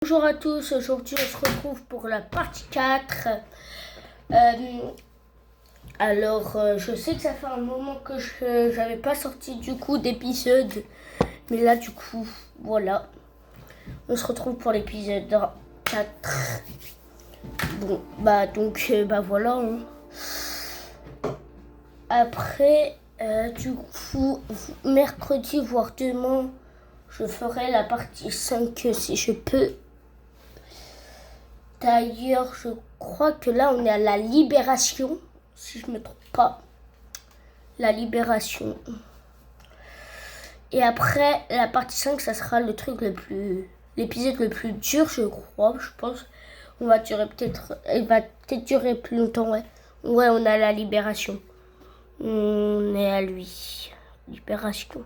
Bonjour à tous, aujourd'hui on se retrouve pour la partie 4. Je sais que ça fait un moment que je n'avais pas sorti du coup d'épisode, mais là du coup, voilà. On se retrouve pour l'épisode 4. Bon, voilà. Après, du coup, mercredi voire demain, je ferai la partie 5 si je peux. D'ailleurs, je crois que là, on est à la libération, si je ne me trompe pas. La libération. Et après, la partie 5, ça sera l'épisode le plus dur, je crois, je pense. Elle va peut-être durer plus longtemps, ouais. Ouais, on a la libération. On est à lui. Libération.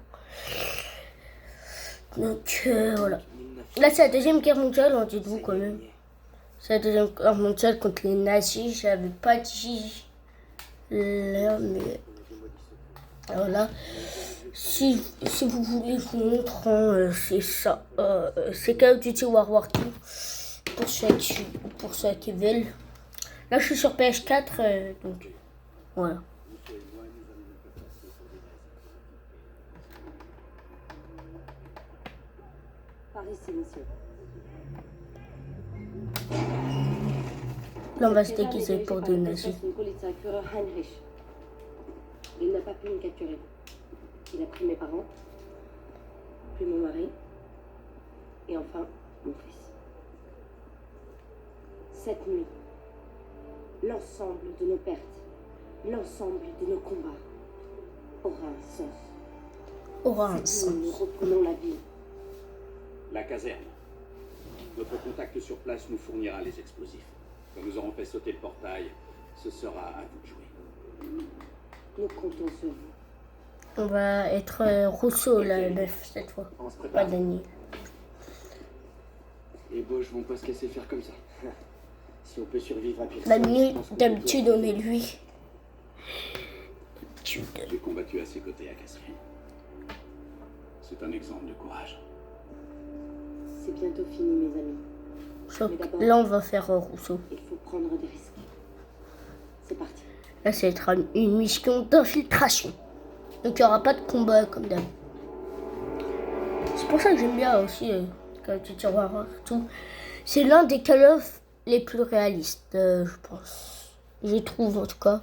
Donc, voilà. Là, c'est la Deuxième Guerre mondiale, hein, dites-vous quand même. C'est la Deuxième Guerre mondiale contre les nazis. Je n'avais pas dit là, mais voilà. Si vous voulez, je vous montre, hein, c'est ça. C'est Call of Duty World War II pour ceux qui veulent. Là, je suis sur PS4, donc voilà. Par ici, monsieur. Là, on va se déguiser pour des nazis. Il n'a pas pu me capturer. Il a pris mes parents, puis mon mari, et enfin mon fils. Cette nuit, l'ensemble de nos pertes, l'ensemble de nos combats aura un sens. Aura un Cette nuit, sens. nous reprenons la vie. La caserne. Notre contact sur place nous fournira les explosifs. Quand nous aurons fait sauter le portail, ce sera à vous de jouer. Nous comptons sur vous. On va être Rousseau, la meuf, cette fois. On se Pas prépare. Dany. Les Boches vont pas se laisser faire comme ça. Si on peut survivre à pire. D'habitude, on est lui. J'ai combattu à ses côtés à Caspian. C'est un exemple de courage. C'est bientôt fini, mes amis. Donc, là, on va faire Rousseau. Il faut prendre des risques. C'est parti. Là, ça va être une mission d'infiltration. Donc, il n'y aura pas de combat comme d'hab. C'est pour ça que j'aime bien aussi Call of Duty War tout. C'est l'un des Call of les plus réalistes, je pense. Je trouve, en tout cas.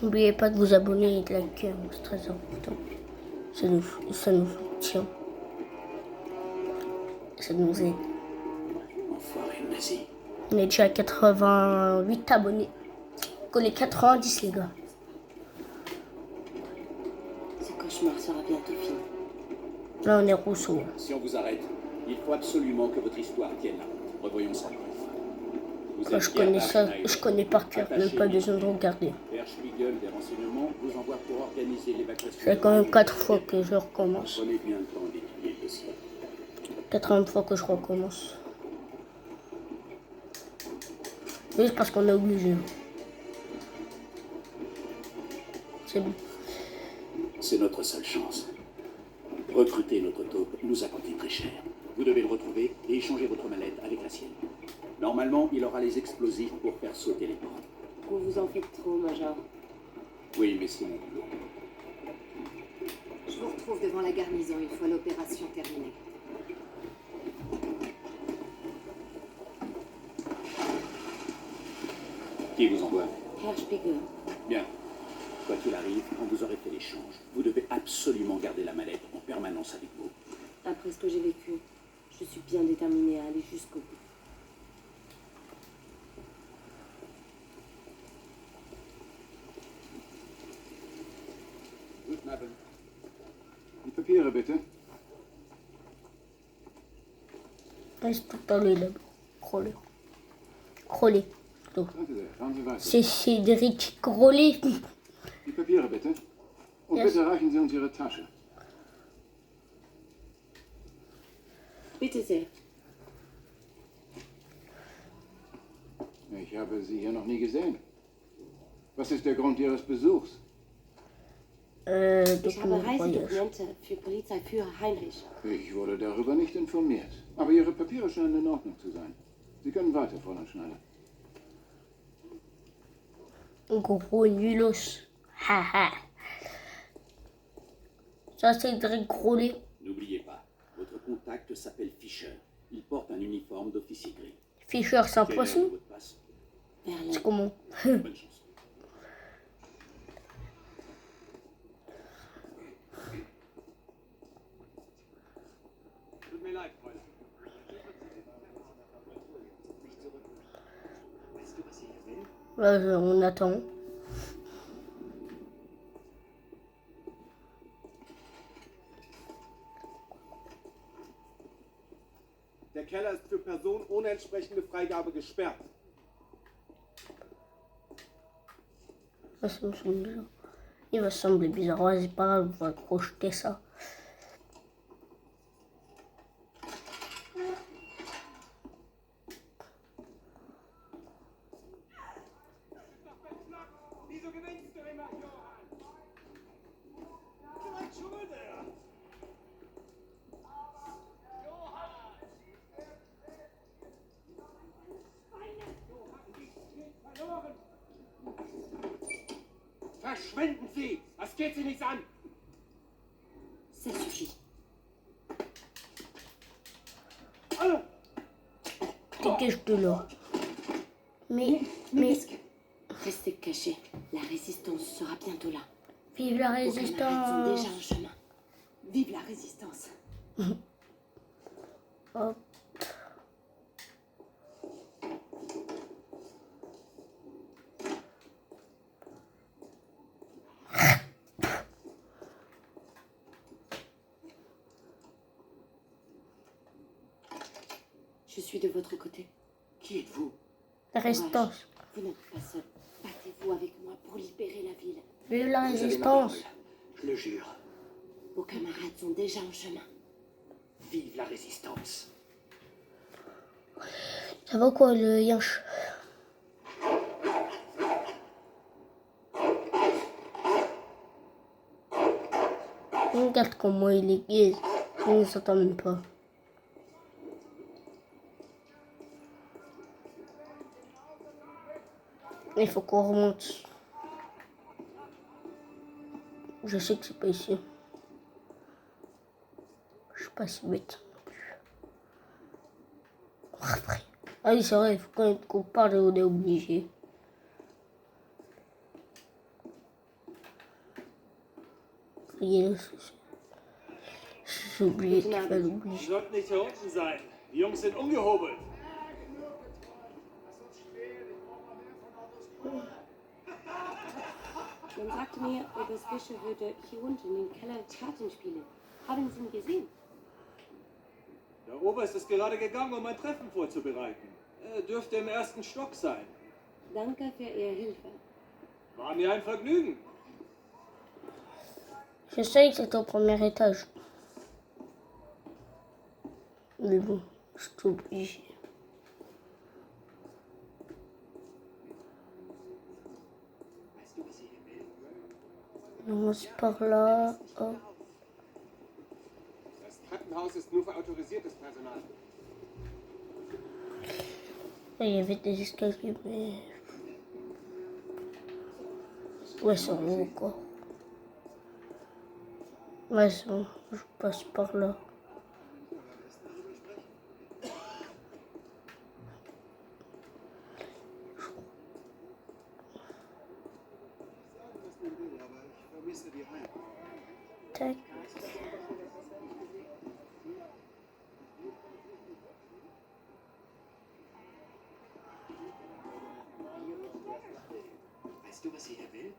N'oubliez pas de vous abonner et de liker, c'est très important. Ça nous soutient. Ça nous aide. Enfoiré nazi. On est déjà à 88 abonnés. Qu'on est 90, les gars. Ce cauchemar sera bientôt fini. Là, on est Rousseau. Si on vous arrête, il faut absolument que votre histoire tienne la route. Revoyons ça. Vous Moi, êtes je Pierre connais ça, Schneider. je connais par cœur, même pas besoin de regarder. Der Spiegel des renseignements vous envoie pour organiser l'évacuation. C'est quand même 4 fois que je recommence. Prenez bien le temps d'étudier le dossier. 80 fois que je recommence. Juste parce qu'on est obligé. C'est bon. C'est notre seule chance. Recruter notre taupe nous a coûté très cher. Vous devez le retrouver et échanger votre mallette avec la sienne. Normalement, il aura les explosifs pour faire sauter les portes. Vous vous en faites trop, Major. Oui, mais c'est mon boulot. Je vous retrouve devant la garnison une fois l'opération terminée. Qui vous envoie? Herr Spiegel, Bien. Quoi qu'il arrive, quand vous aurez fait l'échange, vous devez absolument garder la mallette en permanence avec vous. après ce que j'ai vécu, je suis bien déterminée à aller jusqu'au bout. Guten Abend. Die Papiere bitte. Reste tout dans les lèvres. Crowley. Crowley. Donc, Danke sehr. Fahren Sie weiter. c'est Cédric Crowley. Die Papiere bitte. Und Yes. bitte reichen Sie uns Ihre Tasche. Bitte sehr. Ich habe Sie hier noch nie gesehen. Was ist der Grund Ihres Besuchs? Ich habe Dokument voyage. Reisedokumente für Polizeiführer Heinrich. Ich wurde darüber nicht informiert. Aber Ihre Papiere scheinen in Ordnung zu sein. Sie können weiter, Fräulein Schneider. Gros nulos. Haha. Ça, c'est très gros lait. N'oubliez pas, votre contact s'appelle Fischer. Il porte un uniforme d'officier gris. Fischer, c'est un Quel est poisson. le mot de passe? Berlin. C'est comment? Bonne chance. Tut mir leid, Fräulein. Weißt du, was sie hier will? On attend. Der Keller ist für Personen ohne entsprechende Freigabe gesperrt. Il va sembler bizarre. Ouais, c'est pas grave, on va projeter ça. Wieso gewinnst du immer, Johann? Du bist schuldig. Verschwinden Sie! Das geht Sie nichts an! Ça suffit. Dégage de là. Mais, Qu'est-ce que... Restez cachés. La résistance sera bientôt là. vive la Vos camarades sont déjà résistance. en chemin. Vive la résistance. Hop. Je suis de votre côté. Qui êtes-vous? La résistance. Vous n'êtes pas seul. Battez-vous avec moi pour libérer la ville. Vive la Vous avez ma résistance. parole. Je le jure. Vos camarades sont déjà en chemin. Vive la résistance. Ça va quoi le yinche? Regarde comment il est gaze. Il ne s'entend même pas. Il faut qu'on remonte. Je sais que c'est pas ici. Je suis pas si bête non plus. Après. Ah oui, c'est vrai, il faut quand même qu'on parle et on est obligé. J'ai oublié qu'il fallait Sie l'obliger. sollten nicht hier unten sein. Die Jungs sind umgehobelt. Man sagte mir, Oberst Fischer würde hier unten im Keller Karten spielen. Haben Sie ihn gesehen? Der Oberst ist gerade gegangen, um ein Treffen vorzubereiten. Er dürfte im ersten Stock sein. Danke für Ihre Hilfe. War mir ein Vergnügen. Je sais que c'était au premier étage. Mais bon, je suis obligé. Weißt du, was sie hier will? On commence par là. Hop. Das Treppenhaus ist nur für autorisiertes Personal. Il y avait des escaliers, mais. Ouais, c'est en haut quoi. Ouais, c'est bon, je passe par là. Tac. Weißt du, was sie hier will?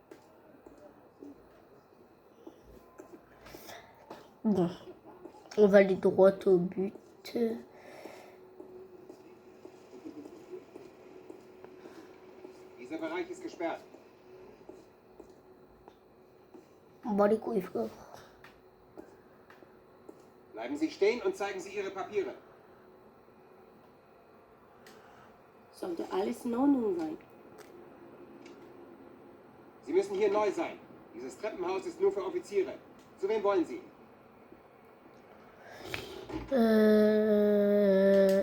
Bon, on va aller droit au but. Dieser Bereich ist gesperrt. On va les couilles, frère. Bleiben Sie stehen und zeigen Sie Ihre Papiere. Sollte alles in Ordnung sein. Sie müssen hier neu sein. Dieses Treppenhaus ist nur für Offiziere. Zu wem wollen Sie?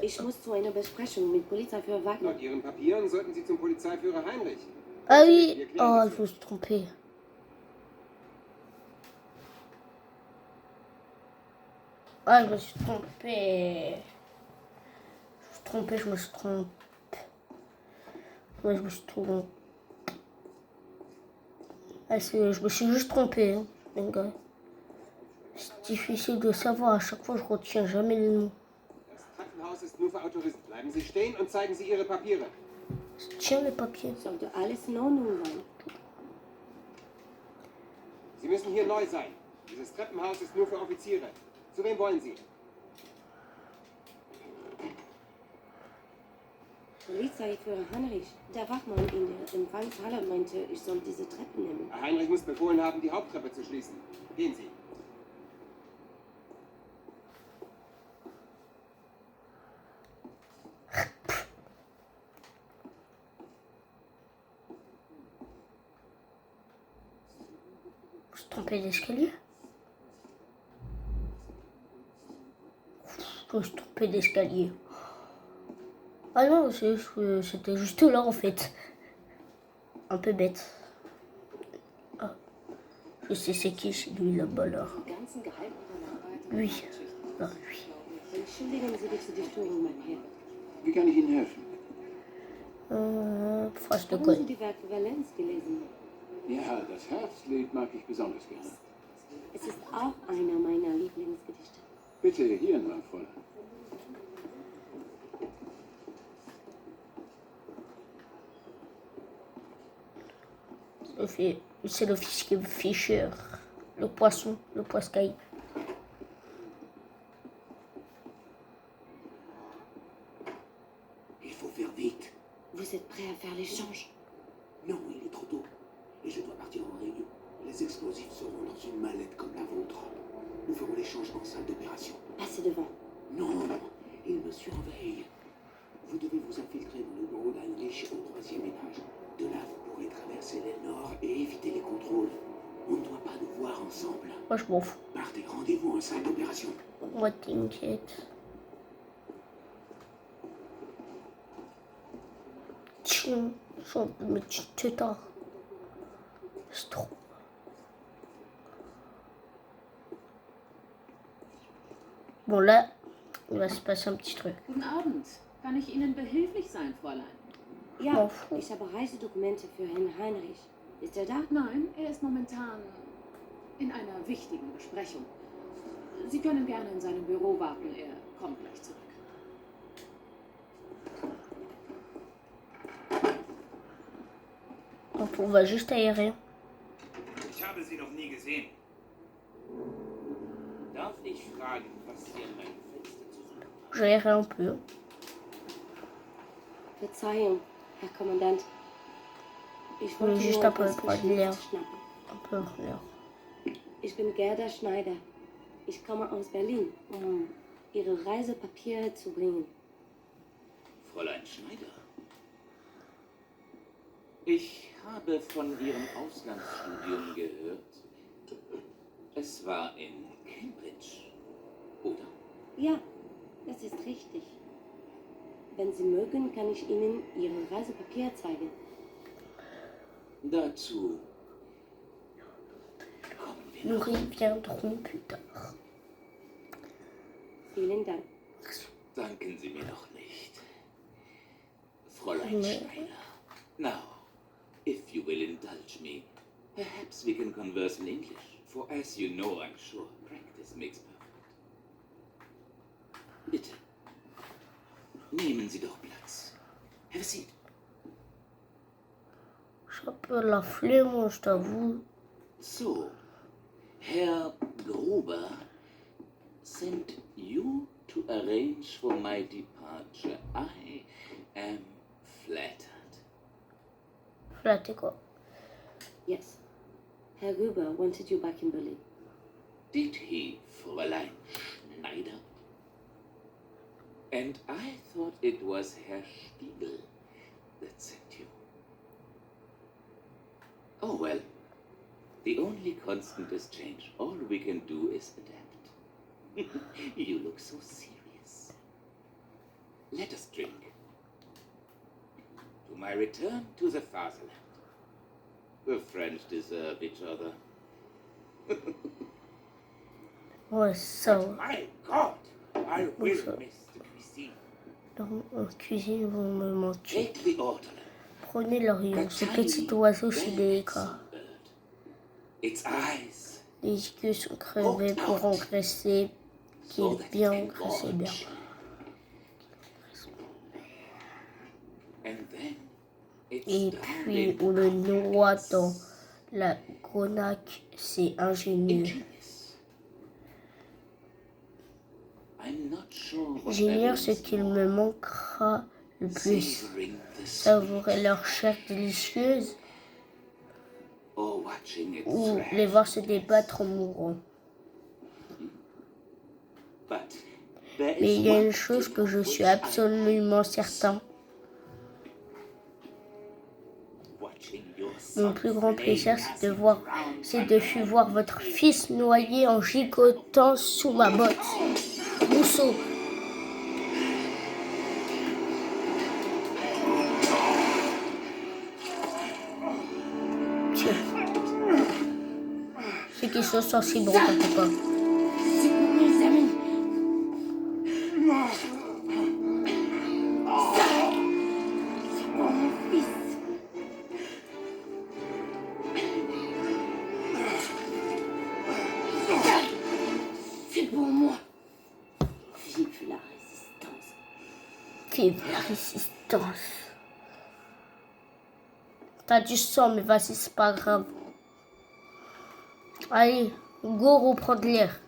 Ich muss zu einer Besprechung mit Polizeiführer Wagner. Laut Ihren Papieren sollten Sie zum Polizeiführer Heinrich. Ah oui. Wir klären Oh, das je für me suis trompé. Ah, je me suis trompé. Je me suis trompé. Ouais, je me suis trompé. Ah, je me suis juste trompé, hein, les gars. C'est difficile de savoir. À chaque fois, je retiens jamais les noms. Das Treppenhaus ist nur für Autoristen. Bleiben Sie stehen und zeigen Sie Ihre Papiere. Je tiens les papiers. Sollte alles in Ordnung sein. Sie müssen hier neu sein. Dieses Treppenhaus ist nur für Offiziere. Zu wem wollen Sie? Polizeiführer Heinrich, der Wachmann in der Empfangshalle meinte, ich soll diese Treppe nehmen. Herr Heinrich muss befohlen haben, die Haupttreppe zu schließen. Gehen Sie. Je me suis trompé d'escalier. Je me suis trompé d'escalier. Ah non, c'était juste là en fait. Un peu bête. Ah. Je sais c'est qui, c'est lui là-bas là. Die ganzen Geheimnissen. Lui. Ah, lui. Entschuldigen Sie bitte die Störung, mein Herr. Wie kann ich Ihnen helfen? Phrase de Haben Sie code. die Werke Valenz gelesen? Ja, das Herbstlied mag ich besonders gerne. Es ist auch einer meiner Lieblingsgedichte. Bitte, hier entlang, Fräulein. C'est l'office qui est Fischer. Le poisson, le poiscaille. Il faut faire vite. Vous êtes prêt à faire l'échange? Non, il est trop tôt. Et je dois partir en réunion. Les explosifs seront dans une mallette comme la vôtre. Nous ferons l'échange en salle d'opération. Passez devant. Non, il me surveille. Vous devez vous infiltrer dans le bureau d'Heinrich au 3e étage. De là, vous pourrez traverser les nord et éviter les contrôles. On ne doit pas nous voir ensemble. Moi je m'en fous. Partez, rendez-vous en salle d'opération. Moi t'inquiète. Tiens, mes petites tétards. C'est trop. Bon là, il va se passer un petit truc. Guten Abend. Kann ich Ihnen behilflich sein, Fräulein? Ja, Auf. ich habe Reisedokumente für Herrn Heinrich. Ist er da? Nein, er ist momentan in einer wichtigen Besprechung. Sie können gerne in seinem Büro warten. Er kommt gleich zurück. Donc on va juste aérer. Ich habe Sie noch nie gesehen. Darf ich fragen, was Sie an meinem Fenster zu suchen haben? J'aérerai un peu. Verzeihung, Herr Kommandant. Ich Oui, wollte juste nur un peu etwas près de Geschäft l'air. schnappen. Un peu l'air. Ich bin Gerda Schneider. Ich komme aus Berlin, um Ihre Reisepapiere zu bringen. Fräulein Schneider. Ich habe von Ihrem Auslandsstudium gehört. Es war in Cambridge, oder? Ja, das ist richtig. Wenn Sie mögen, kann ich Ihnen Ihre Reisepapiere zeigen. Dazu kommen wir Nous noch. reviendrons plus tard. Vielen Dank. Danken Sie mir noch nicht. Fräulein Nee. Schneider. Now, if you will indulge me, perhaps we can converse in English. For as you know, I'm sure, practice makes perfect. Bitte. Nehmen Sie doch Platz. Have a seat. J'ai un peu la flemme, je t'avoue. So, Herr Gruber sent you to arrange for my departure. I am flattered. Flatté quoi. Yes. Herr Gruber wanted you back in Berlin. Did he, Fräulein Schneider? And I thought it was Herr Spiegel that sent you. Oh well, The only constant is change. All we can do is adapt. You look so serious. Let us drink. To my return to the fatherland. The French deserve each other. Ouais, ça. My God! I will ça. miss the cuisine. En cuisine, vous me manquez. Take the order. Prenez l'Orion, ce petit oiseau si délicat. Its eyes. Les yeux sont crevés pour engraisser, qui est bien engraissé bien. And then Et it's puis on le noie dans la grenache, c'est ingénieux. I'm not sure what J'ignore ce qu'il me manquera le plus. Savourer leur chair délicieuse or watching it ou thresh. les voir se débattre en mourant. But there Mais is il y a one une chose thing que je of suis which I absolument certain. watching your Mon son plus grand plaisir, flame c'est de voir votre fils noyé en gigotant sous ma botte. Mousseau. Tiens. Ceux qui sont sensibles, on ne peut pas. C'est pour mes amis. Ça, c'est pour mon fils. Ça, c'est pour moi. Vive la résistance. Vive la résistance. T'as du sang, mais vas-y, c'est pas grave. Allez, go reprendre l'air.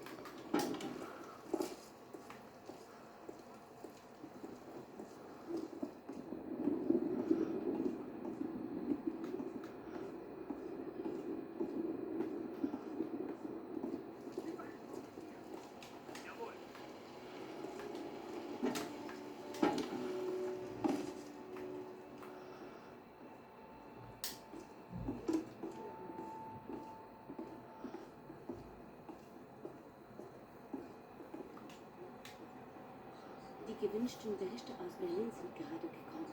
Die gewünschten Berichte aus Berlin sind gerade gekommen.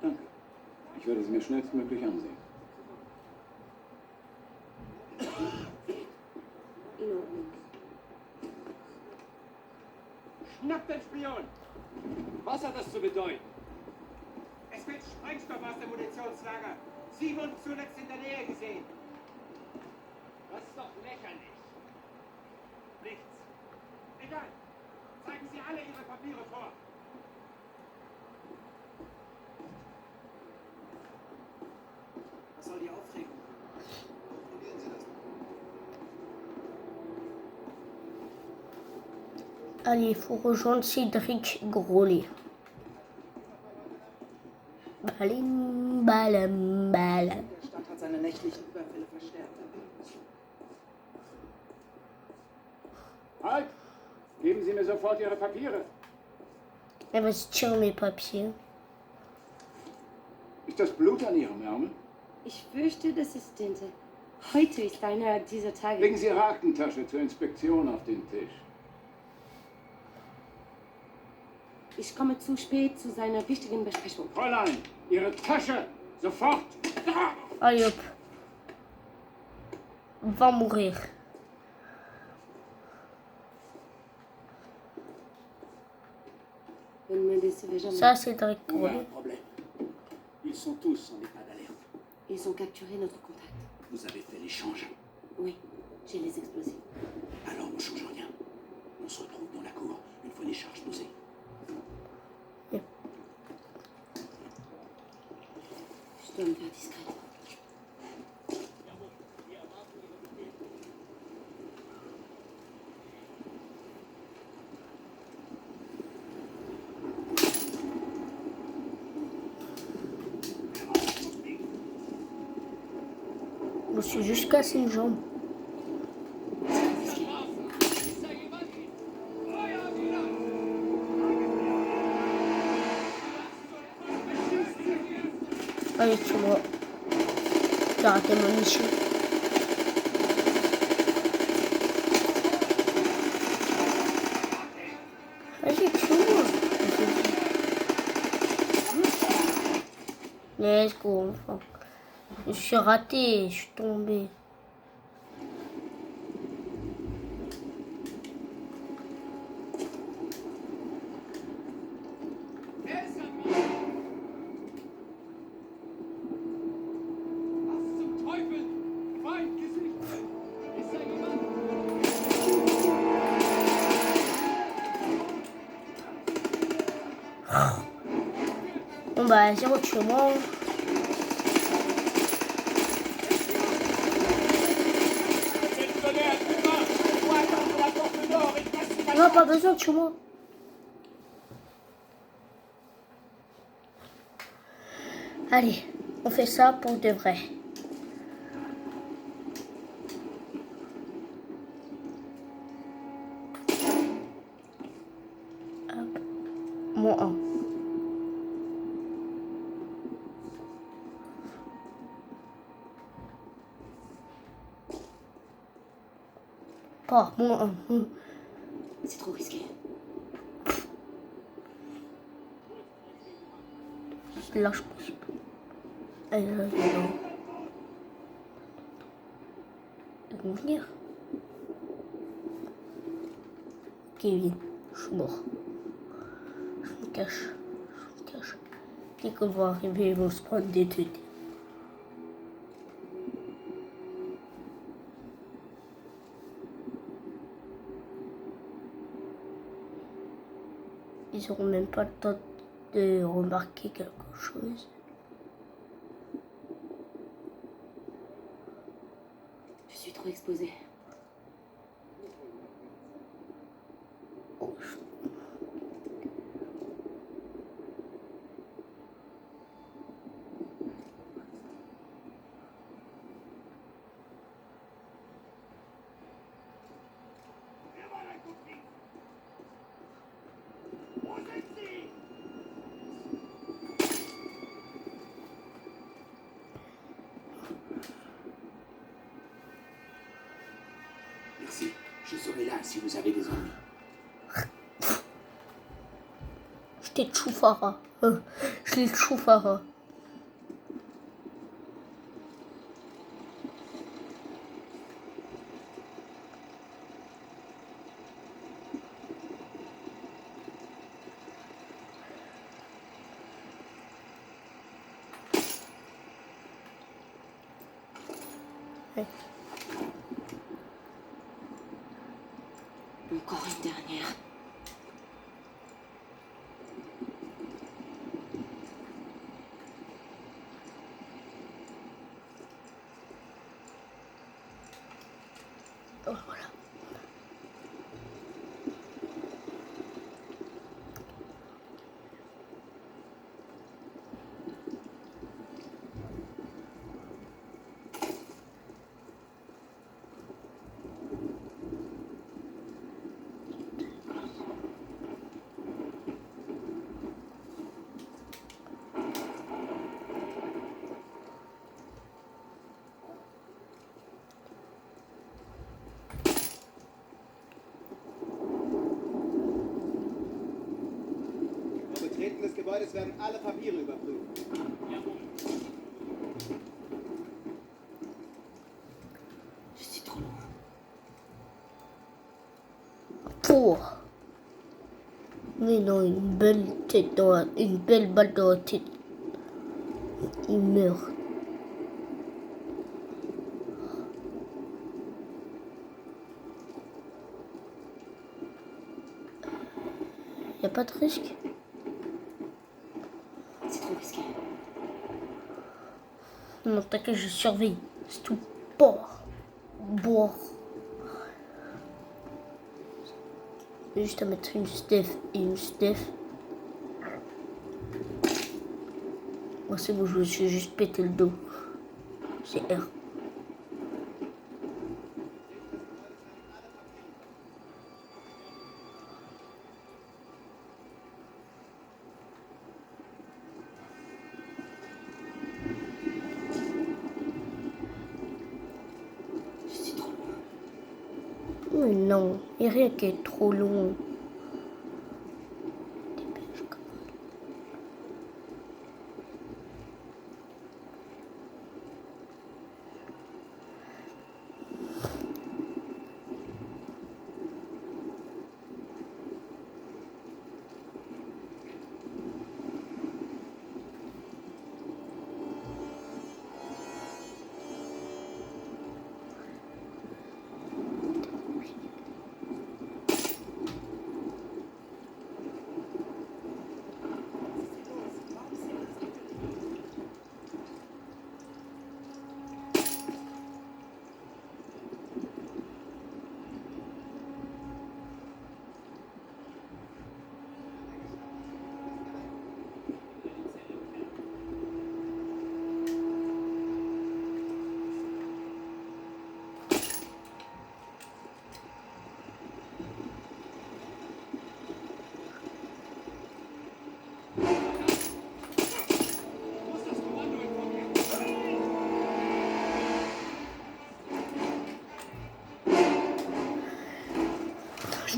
Danke. Ich werde sie mir schnellstmöglich ansehen. In Ordnung. Schnappt den Spion! Was hat das zu bedeuten? Es wird Sprengstoff aus dem Munitionslager. 7 zuletzt in der Nähe gesehen. Das ist doch lächerlich. Nichts. Egal. Zeigen Sie alle Ihre Papiere vor. Was soll die Aufregung? Probieren Sie das. Allez, il faut rejoindre Cédric Grolet. Balim, balam, balam. Die Stadt hat seine nächtlichen Überfälle verstärkt. Halt! Geben Sie mir sofort Ihre Papiere. Elle va se tirer mes papiers. Ist das Blut an Ihrem Ärmel? Ich fürchte, das ist Tinte. Heute ist einer dieser Tage. Legen Sie Ihre Aktentasche zur Inspektion auf den Tisch. Ich komme zu spät zu seiner wichtigen Besprechung. Fräulein, Ihre Tasche! Sofort! Allez hop. Va mourir. Vous ne me décevez jamais. Ça, Cédric On a un Grolet. problème. Ils sont tous en état d'alerte. Ils ont capturé notre contact. Vous avez fait l'échange. Oui, j'ai les explosifs. Alors on change rien. On se retrouve dans la cour une fois les charges posées. Je dois me faire discrète. Je me suis juste cassé une jambe. Allez, tu vois. J'ai raté ma mission. Let's go, enfin. Je suis raté, je suis tombé. Bon bah, 0 tuement. Non, pas besoin de tuement. Allez, on fait ça pour de vrai. Hop. Moins 1. Pas moins 1. C'est trop risqué. Là, je pense pas. Allez, là, ils vont venir. Kevin, je suis mort. Je me cache. Je me cache. Dès qu'on va arriver, ils vont se prendre des têtes. Ils n'auront même pas le temps de remarquer quelque chose. Je suis trop exposée. Oh, Merci. Je serai là si vous avez des ennuis. j'étais Choufara. Je l'ai Choufara. Encore une dernière. Oh, voilà. Vor Betreten des Gebäudes werden alle Papiere überprüft. Je suis trop loin. Pour. Mais non, une belle tête une belle balle dans la tête. Il meurt. Y a pas de risque. C'est trop risqué. Non, t'inquiète, je surveille. C'est tout. Boire. Juste à mettre une Steph et une Steph. Moi, c'est bon, je me suis juste pété le dos. C'est R. Je suis trop loin. Mais non, il n'y a rien qui est trop long. Dépêche,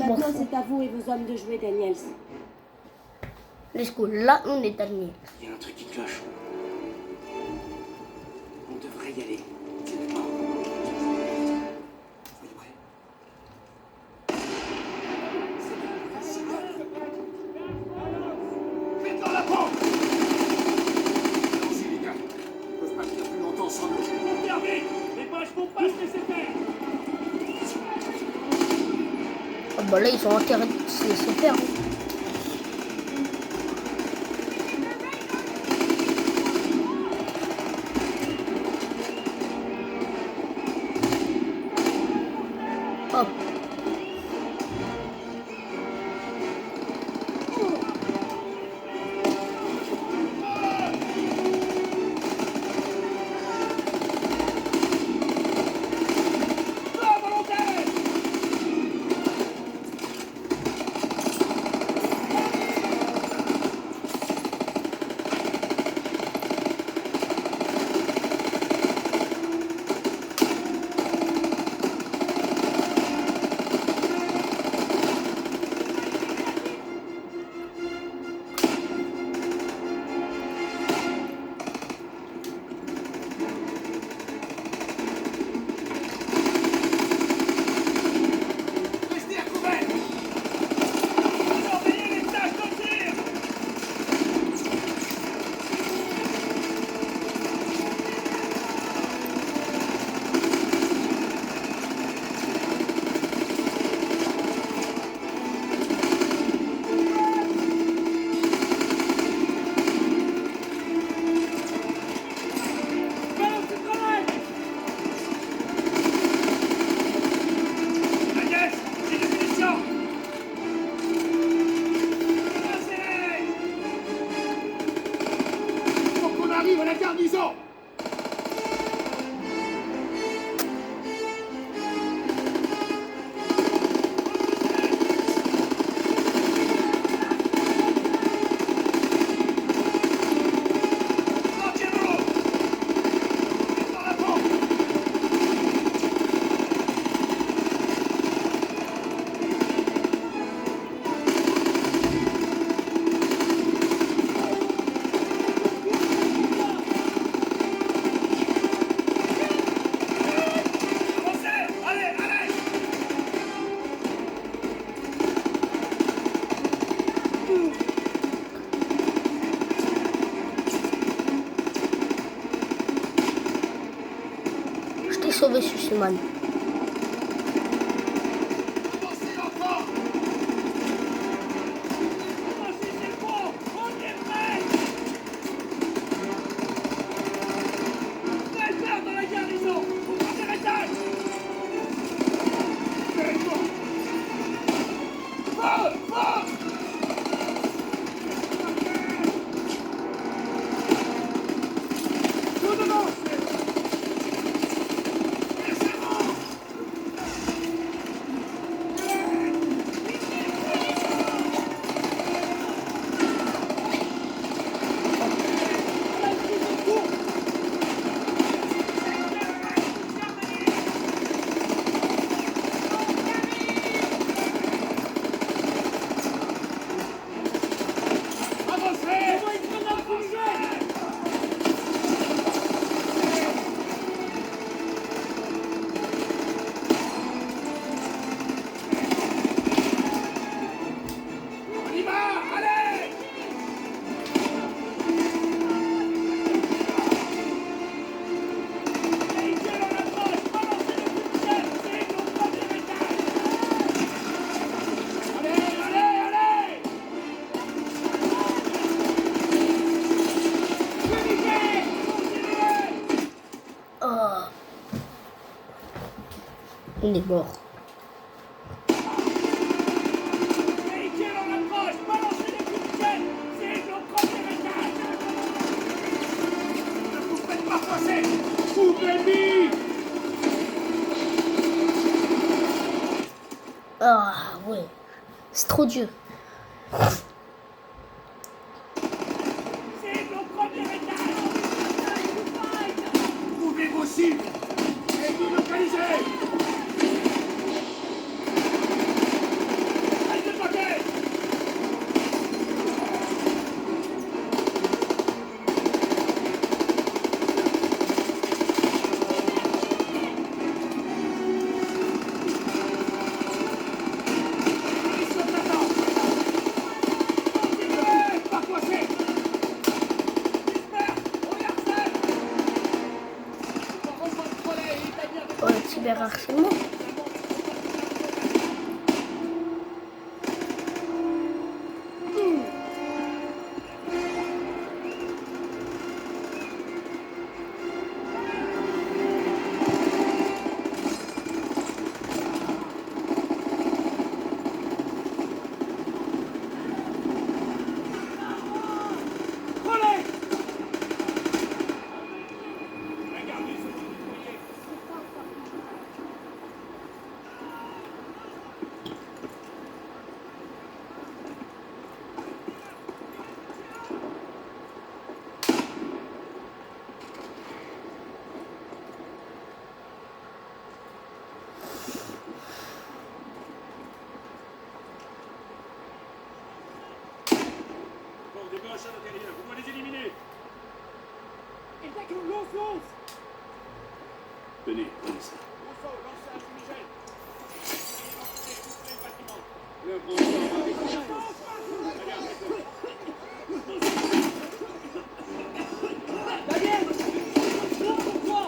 m'en Maintenant, fous. c'est à vous et vos hommes de jouer, Daniels. Let's go. Là, on est Daniel. Il y a un truc qui cloche. On devrait y aller. C'est d'accord. Soyez prêts. Faites-leur la pompe! Allons-y, les gars. Ils peuvent pas tenir plus longtemps sans nous. Fermez! Les pages vont pas se laisser faire! Ah bah là, ils ont intérêt de se laisser faire. Hop. Restez à couvert! Surveillez les tâches de tir! Balance du travail! Agnès, j'ai des munitions! Faut qu'on arrive à la garnison! Je t'ai sauvé, Susuman. Avancez encore! Voici c'est bon! On est prêt! Faites peur dans la garnison! Au premier étage! Feu! Feu! Tout devant! On y va! Allez! Allez, allez, allez! Oh. Il est mort. Ah ouais. C'est trop dur. Trouvez vos cibles! Et vous localisez! harcèlement. Bon, des gauches à l'intérieur, on doit les éliminer. Et dès qu'on lance. Tenez, prenez ça. Rousseau, lancez un fumigène. Soyez rentrés, tous les bâtiments. Le grand avec Daniel, cours pour toi.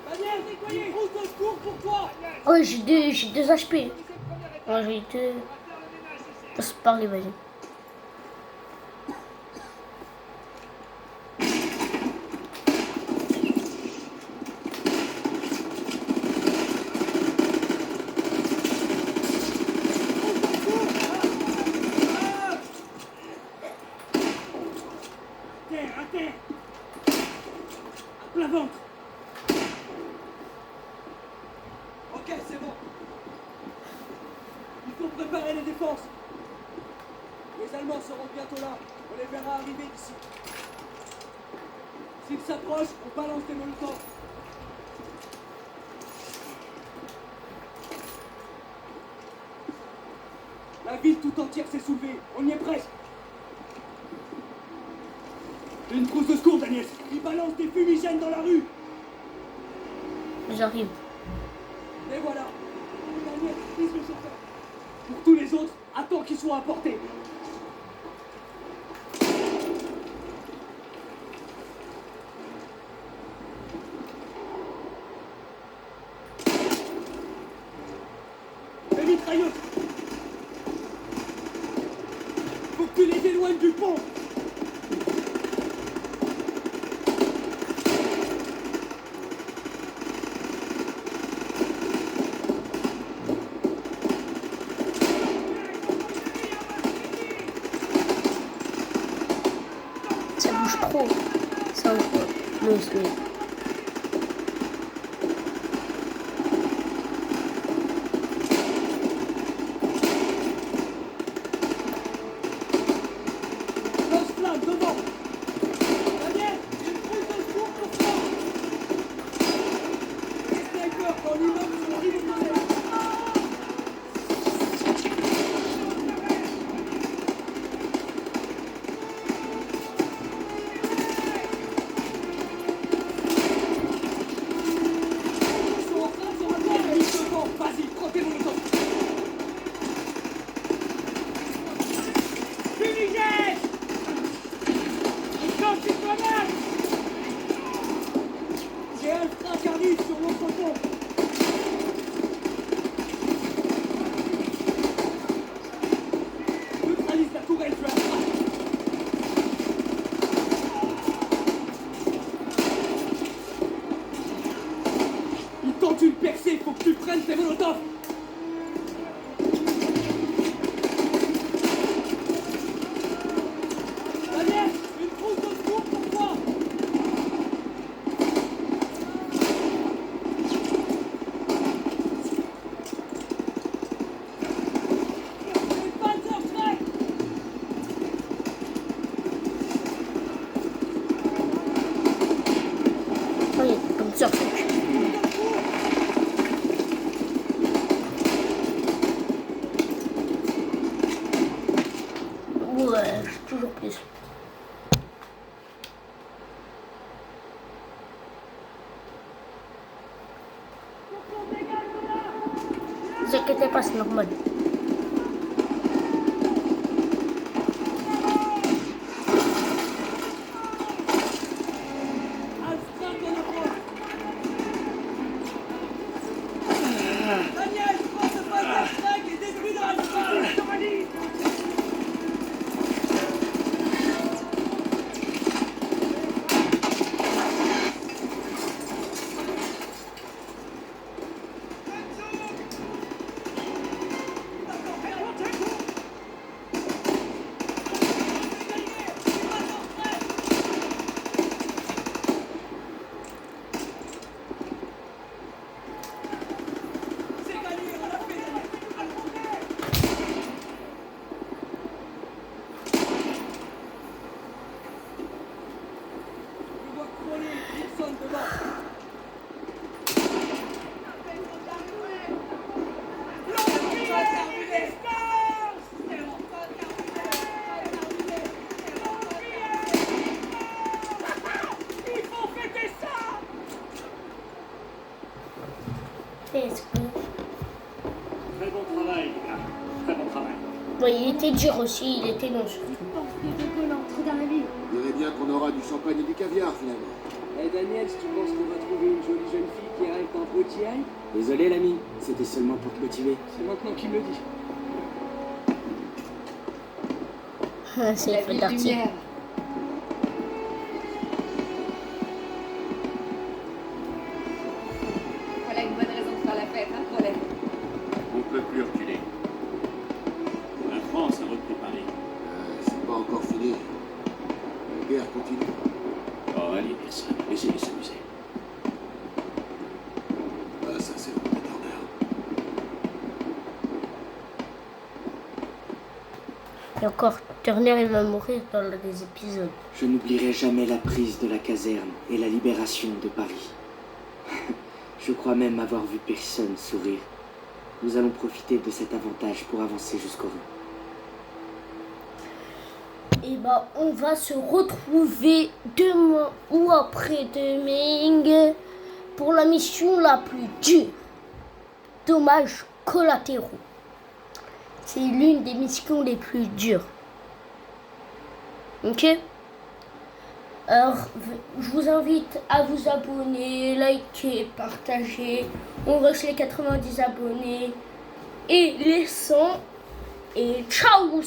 Daniel, nettoyez. Rousseau, cours pour toi. Oh, j'ai deux HP. Oh, j'ai deux. Laisse parler, vas-y. À terre. À plat ventre. Ok, c'est bon. Il faut préparer les défenses. Les Allemands seront bientôt là. On les verra arriver d'ici. S'ils s'approchent, on balance des molotovs. La ville tout entière s'est soulevée. On y est presque. Une trousse de secours, Daniel. Ils balancent des fumigènes dans la rue. J'arrive. Et voilà. Daniel, vise le chauffeur. Pour tous les autres, attends qu'ils soient à portée. Les mitrailleuses. Faut que tu les éloignes du pont. Ça bouge trop. Ça bouge trop. Non, c'est mieux. Lance-flamme devant. Daniel, une trousse de secours pour toi. Les snipers dans l'immeuble sont illuminés. Ils sont en train de se rater. Ils se vont. Vas-y, prends tes molotovs. Fumigène! Citoyen! J'ai un train qui arrive sur l'autre pont. Neutralise la tourelle, tu as le train. Il tente une percée, faut que tu prennes tes molotovs. Daniel, une trousse de secours pour toi. Les panzers prêts. Oui, comme ça. Ne vous inquiétez pas, c'est normal. Très bon travail, les gars. Très bon travail. Oui, il était dur aussi, il était long surtout. On dirait bien qu'on aura du champagne et du caviar finalement. Eh Daniel, tu penses qu'on va trouver une jolie jeune fille qui rêve d'un beau TI? Désolé l'ami, c'était seulement pour te motiver. C'est maintenant qu'il me le dit. C'est le feu d'artifice. Voilà une bonne raison de faire la fête, hein, Colette? On ne peut plus reculer. La France a repris Paris. C'est pas encore fini. La guerre continue. Oh, allez, personne. Laissez-les s'amuser. Ah, ça c'est le retardeur. Et encore, Turner il va mourir dans les épisodes. Je n'oublierai jamais la prise de la caserne et la libération de Paris. Je crois même avoir vu personne sourire. Nous allons profiter de cet avantage pour avancer jusqu'au Rhin. Et bah on va se retrouver demain ou après-demain pour la mission la plus dure. Dommages collatéraux. C'est l'une des missions les plus dures. Ok? Alors, je vous invite à vous abonner, liker, partager. On rush les 90 abonnés et les 100. Et ciao!